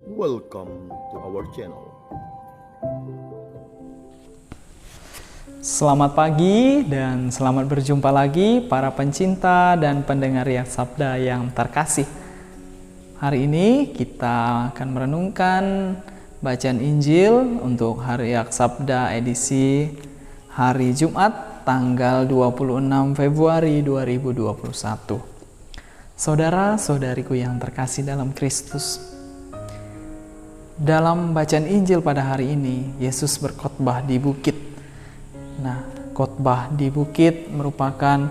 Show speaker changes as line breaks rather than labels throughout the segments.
Welcome to our channel.
Selamat pagi dan selamat berjumpa lagi para pencinta dan pendengar Riak Sabda yang terkasih. Hari ini kita akan merenungkan bacaan Injil untuk hari Riak Sabda edisi hari Jumat tanggal 26 Februari 2021. Saudara-saudariku yang terkasih dalam Kristus, dalam bacaan Injil pada hari ini, Yesus berkhotbah di bukit. Nah, khotbah di bukit merupakan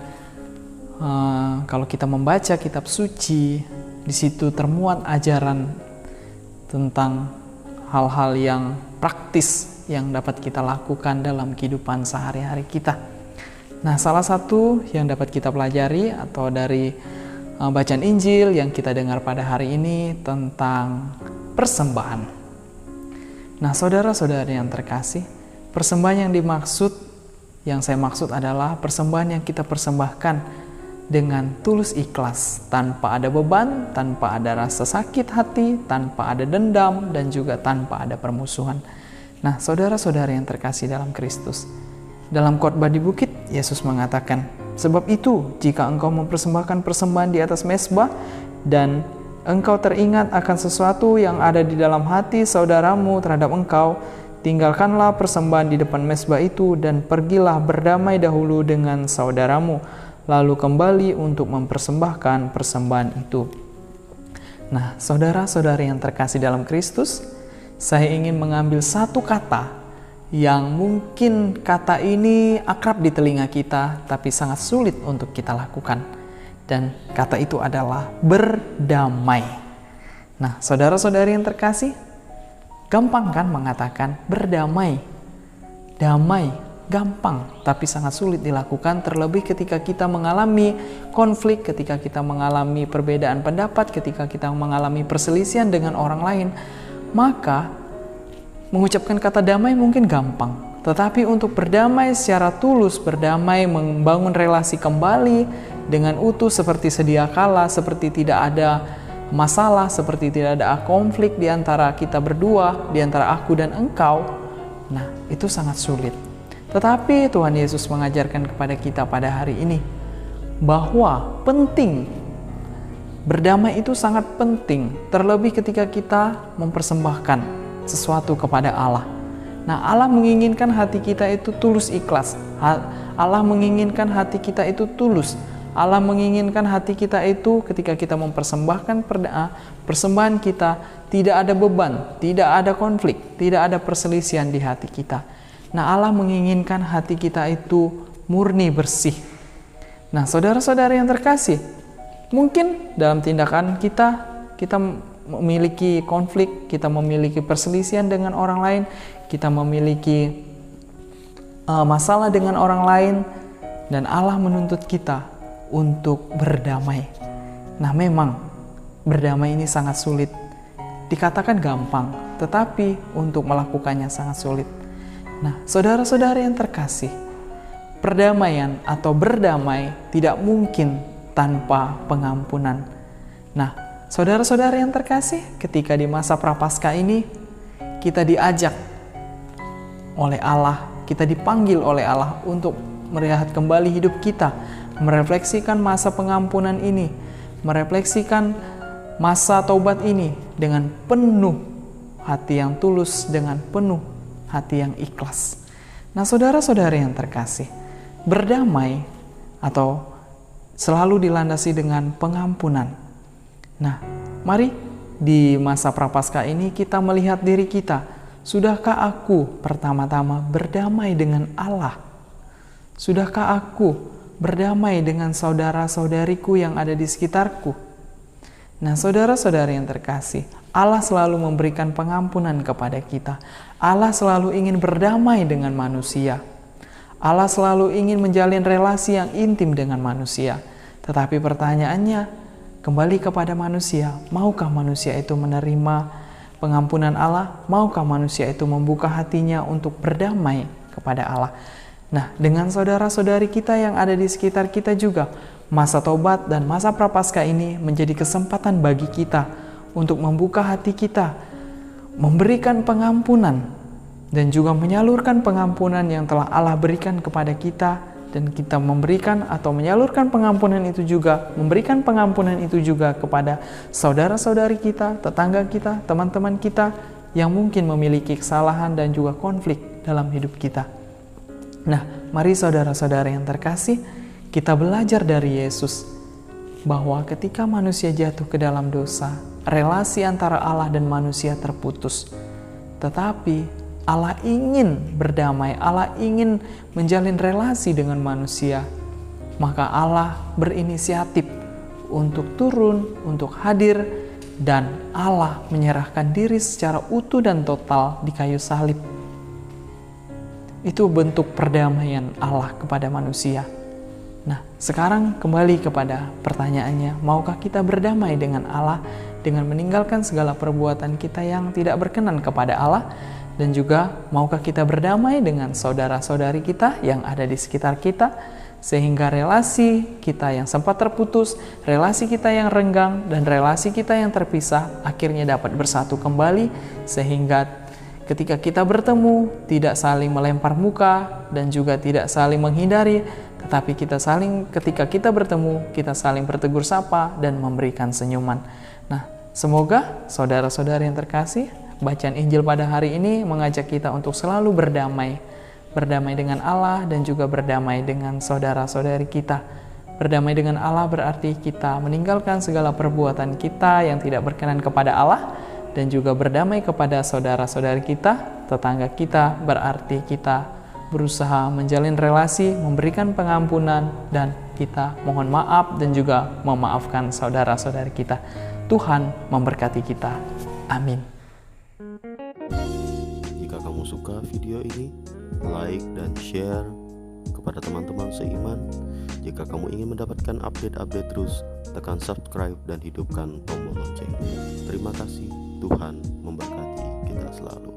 kalau kita membaca kitab suci, di situ termuat ajaran tentang hal-hal yang praktis yang dapat kita lakukan dalam kehidupan sehari-hari kita. Nah, salah satu yang dapat kita pelajari atau dari bacaan Injil yang kita dengar pada hari ini tentang persembahan. Nah, saudara-saudari yang terkasih, persembahan yang saya maksud adalah persembahan yang kita persembahkan dengan tulus ikhlas, tanpa ada beban, tanpa ada rasa sakit hati, tanpa ada dendam, dan juga tanpa ada permusuhan. Nah, saudara-saudari yang terkasih dalam Kristus, dalam khotbah di bukit, Yesus mengatakan, "Sebab itu, jika engkau mempersembahkan persembahan di atas mezbah dan engkau teringat akan sesuatu yang ada di dalam hati saudaramu terhadap engkau, tinggalkanlah persembahan di depan mezbah itu dan pergilah berdamai dahulu dengan saudaramu, lalu kembali untuk mempersembahkan persembahan itu." Nah, saudara-saudari yang terkasih dalam Kristus, saya ingin mengambil satu kata yang mungkin kata ini akrab di telinga kita, tapi sangat sulit untuk kita lakukan. Dan kata itu adalah berdamai. Nah, saudara-saudari yang terkasih, gampang kan mengatakan berdamai? Damai, gampang, tapi sangat sulit dilakukan, terlebih ketika kita mengalami konflik, ketika kita mengalami perbedaan pendapat, ketika kita mengalami perselisihan dengan orang lain. Maka mengucapkan kata damai mungkin gampang, tetapi untuk berdamai secara tulus, berdamai membangun relasi kembali dengan utuh seperti sedia kala, seperti tidak ada masalah, seperti tidak ada konflik di antara kita berdua, di antara aku dan engkau. Nah, itu sangat sulit. Tetapi Tuhan Yesus mengajarkan kepada kita pada hari ini bahwa penting, berdamai itu sangat penting, terlebih ketika kita mempersembahkan sesuatu kepada Allah. Nah, Allah menginginkan hati kita itu tulus ikhlas. Allah menginginkan hati kita itu tulus. Allah menginginkan hati kita itu ketika kita mempersembahkan persembahan kita, tidak ada beban, tidak ada konflik, tidak ada perselisihan di hati kita. Nah, Allah menginginkan hati kita itu murni bersih. Nah, saudara-saudara yang terkasih, mungkin dalam tindakan kita memiliki konflik, kita memiliki perselisihan dengan orang lain, kita memiliki masalah dengan orang lain, dan Allah menuntut kita untuk berdamai. Nah, memang berdamai ini sangat sulit. Dikatakan gampang, tetapi untuk melakukannya sangat sulit. Nah, saudara-saudara yang terkasih, perdamaian atau berdamai tidak mungkin tanpa pengampunan. Nah, saudara-saudara yang terkasih, ketika di masa Prapaskah ini kita diajak oleh Allah, kita dipanggil oleh Allah untuk melihat kembali hidup kita, merefleksikan masa pengampunan ini, merefleksikan masa taubat ini dengan penuh hati yang tulus, dengan penuh hati yang ikhlas. Nah, saudara-saudara yang terkasih, berdamai atau selalu dilandasi dengan pengampunan. Nah, mari di masa Prapaskah ini kita melihat diri kita. Sudahkah aku pertama-tama berdamai dengan Allah? Sudahkah aku berdamai dengan saudara-saudariku yang ada di sekitarku? Nah, saudara-saudari yang terkasih, Allah selalu memberikan pengampunan kepada kita. Allah selalu ingin berdamai dengan manusia. Allah selalu ingin menjalin relasi yang intim dengan manusia. Tetapi pertanyaannya, kembali kepada manusia, maukah manusia itu menerima pengampunan Allah? Maukah manusia itu membuka hatinya untuk berdamai kepada Allah? Nah, dengan saudara-saudari kita yang ada di sekitar kita juga, masa tobat dan masa Prapaskah ini menjadi kesempatan bagi kita untuk membuka hati kita, memberikan pengampunan dan juga menyalurkan pengampunan yang telah Allah berikan kepada kita, dan kita memberikan atau menyalurkan pengampunan itu juga, memberikan pengampunan itu juga kepada saudara-saudari kita, tetangga kita, teman-teman kita yang mungkin memiliki kesalahan dan juga konflik dalam hidup kita. Nah, mari saudara-saudara yang terkasih, kita belajar dari Yesus bahwa ketika manusia jatuh ke dalam dosa, relasi antara Allah dan manusia terputus. Tetapi Allah ingin berdamai, Allah ingin menjalin relasi dengan manusia. Maka Allah berinisiatif untuk turun, untuk hadir, dan Allah menyerahkan diri secara utuh dan total di kayu salib. Itu bentuk perdamaian Allah kepada manusia. Nah, sekarang kembali kepada pertanyaannya, maukah kita berdamai dengan Allah dengan meninggalkan segala perbuatan kita yang tidak berkenan kepada Allah? Dan juga maukah kita berdamai dengan saudara-saudari kita yang ada di sekitar kita, sehingga relasi kita yang sempat terputus, relasi kita yang renggang, dan relasi kita yang terpisah akhirnya dapat bersatu kembali, sehingga ketika kita bertemu tidak saling melempar muka dan juga tidak saling menghindari, tetapi ketika kita bertemu kita saling bertegur sapa dan memberikan senyuman. Nah, semoga saudara-saudara yang terkasih, bacaan Injil pada hari ini mengajak kita untuk selalu berdamai dengan Allah dan juga berdamai dengan saudara-saudari kita. Berdamai dengan Allah berarti kita meninggalkan segala perbuatan kita yang tidak berkenan kepada Allah, dan juga berdamai kepada saudara-saudari kita, tetangga kita, berarti kita berusaha menjalin relasi, memberikan pengampunan, dan kita mohon maaf dan juga memaafkan saudara-saudari kita. Tuhan memberkati kita. Amin.
Jika kamu suka video ini, like dan share kepada teman-teman seiman. Jika kamu ingin mendapatkan update-update terus, tekan subscribe dan hidupkan tombol lonceng. Terima kasih, Tuhan memberkati kita selalu.